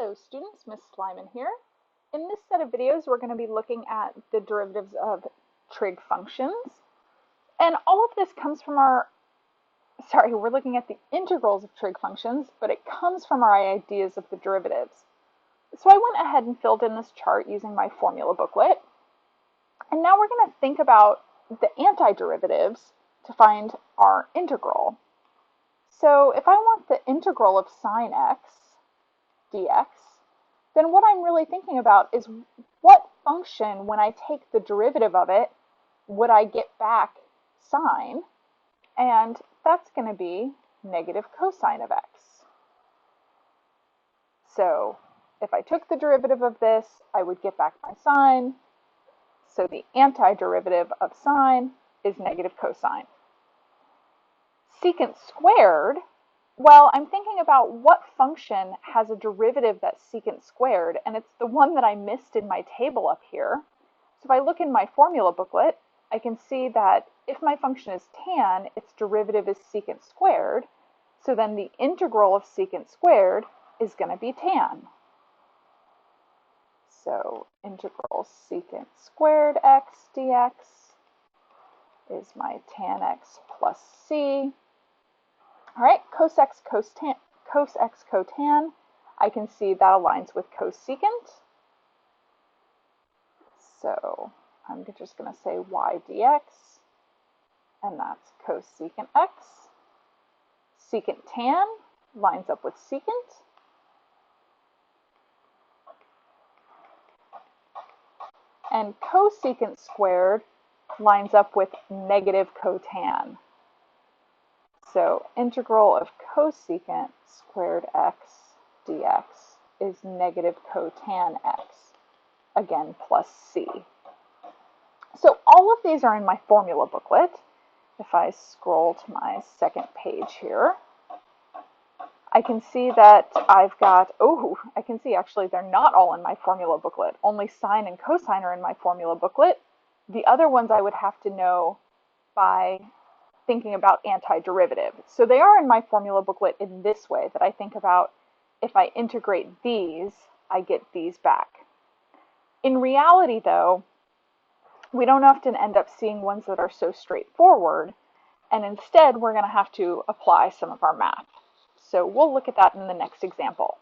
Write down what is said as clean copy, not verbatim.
Hello students, Ms. Slyman here. In this set of videos we're going to be looking at the derivatives of trig functions. And all of this comes from we're looking at the integrals of trig functions, but it comes from our ideas of the derivatives. So I went ahead and filled in this chart using my formula booklet. And now we're going to think about the antiderivatives to find our integral. So if I want the integral of sine x dx, then what I'm really thinking about is what function, when I take the derivative of it, would I get back sine? And that's going to be negative cosine of x. So if I took the derivative of this, I would get back my sine. So the antiderivative of sine is negative cosine. Secant squared, well, I'm thinking about what function has a derivative that's secant squared, and it's the one that I missed in my table up here. So if I look in my formula booklet, I can see that if my function is tan, its derivative is secant squared, so then the integral of secant squared is going to be tan. So integral secant squared x dx is my tan x plus c. All right, cos x cotan, I can see that aligns with cosecant. So I'm just going to say y dx, and that's cosecant x. Secant tan lines up with secant. And cosecant squared lines up with negative cotan. So integral of cosecant squared x dx is negative cotan x, again plus c. So all of these are in my formula booklet. If I scroll to my second page here, I can see that I've got, I can see actually they're not all in my formula booklet. Only sine and cosine are in my formula booklet. The other ones I would have to know by thinking about antiderivative. So they are in my formula booklet in this way, that I think about if I integrate these, I get these back. In reality though, we don't often end up seeing ones that are so straightforward, and instead we're going to have to apply some of our math. So we'll look at that in the next example.